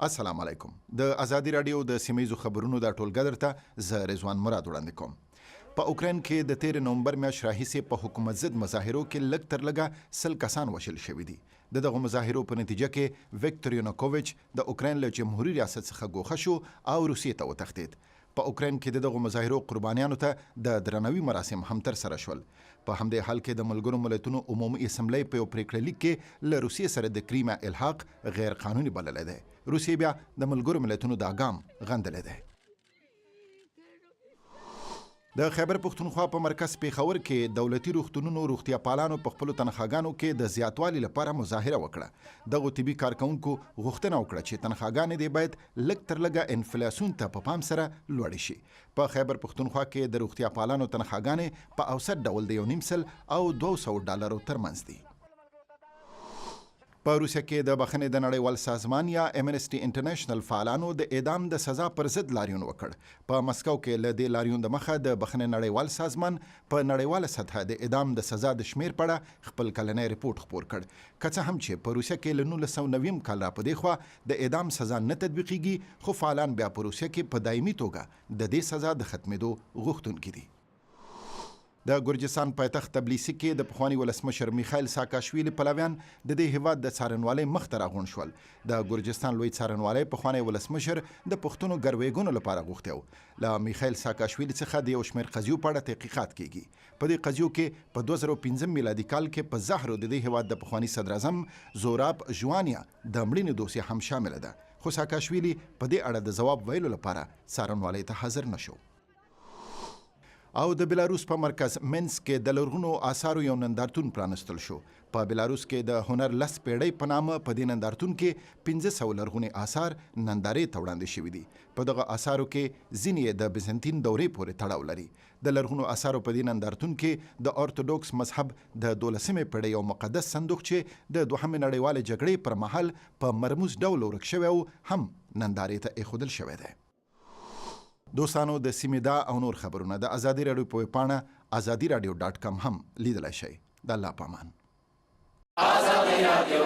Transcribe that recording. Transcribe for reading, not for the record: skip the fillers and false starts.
السلام علیکم. د ازادي رادیو د سیمایي خبرونو د ټولګه درته زه رضوان مراد وړاندې کوم. په اوکراین کې د 13 نومبر میاشتې راهیسې په حکومت ضد مظاهرو کې لږ تر لږه 100 کسان وژل شوي دي. دغه مظاهرو په نتیجه کې ویکتور ینوکوویچ د اوکراین له جمهوریت ریاست څخه ګوښه شو او روسیې ته وتښتید. په اوکراین کې دغه مظاهرو قربانیانو ته د درناوي مراسم هم ترسره شول. په همدې حال کې د ملګرو ملتونو عمومي اسمبلی په یو پریکړه لیک کې له روسیې سره د کریم الحاق غیر قانوني بللی دی. روسیې بیا د ملګرو ملتونو دا ګام غندلی دی. د خیبر پښتونخوا په مرکز پیښور کې دولتي روغتونونو روغتیا پالانو په خپلو تنخواګانو کې د زیاتوالي لپاره مظاهره وکړه. دغو طبي کارکونکو غوښتنه وکړه چې تنخواګانې دې باید لږ تر لږه انفلاسیون ته په پام سره لوړې شي. په خیبر پښتونخوا کې د روغتیا پالانو تنخواګانې په اوسط ډول د 1.5 او $200 ترمنځ دي. په روسیه کې د بخښنې د نړیوال سازمان یا امنسټي انټرنیشنل فعالانو د اعدام د سزا پر ضد لاریون وکړ. په مسکو کې له دې لاریون د مخه د بخښنې نړیوال سازمان په نړیواله سطحه د اعدام د سزا د شمیر په اړه خپل کلنی رپورټ خپور کړ. که څه هم چې په روسیه کې له 1990 کال را په دې خوا د اعدام سزا نه تطبیقیږي، خو فعالان بیا په روسیه کې په دایمي توګه د دې سزا د ختمېدو غوښتونکي دي. د ګرجستان پایتخت تبلیسي کې د پخواني ولسمشر میخایل ساکاشویلي پلویان د دې هیواد د څارنوالۍ مخ ته راغونډ شول. د ګرجستان لوی څارنوالی پخوانی ولسمشر د پښتنو ګرویږونو لپاره غوښتی و. له میخایل ساکاشویلي څخه د یو شمېر قضیو په اړه تحقیقات کیږي. په دې قضیو کې په 2015 میلادي کال کې په زهرو د دې هیواد د پخواني صدراعظم زوراب ژوانیا د مړینې دوسیه هم شامله ده. خو ساکاشویلي په دې اړه د ځواب ویلو لپاره څارنوالۍ ته حاضر نشو. او د بلاروس په مرکز منسک کې د لرغونو آثارو یو نندارتون پرانستل شو. په بلاروس کې د هنر لس پیړۍ په نامه په دې نندارتون کې 500 لرغوني آثار نندارې ته وړاندې شوي دي. په دغه آثارو کې ځینې د بیزنطین دورې پورې تړاو لري. د لرغونو آثارو په دې نندارتون کې د ارتودوکس مذهب د 12مې پیړۍ یو مقدس صندوق چې د دوهمې نړیوالې جګړې پر مهال په مرموز ډول ورک شوی او هم نندارې ته ایښودل شوی دی. دوستانو، د سیمې دا او نور خبرونه د ازادي راډیو په ویبپاڼه azadiradio.com هم لیدلی شئ. د الله په امان. ازادي راډیو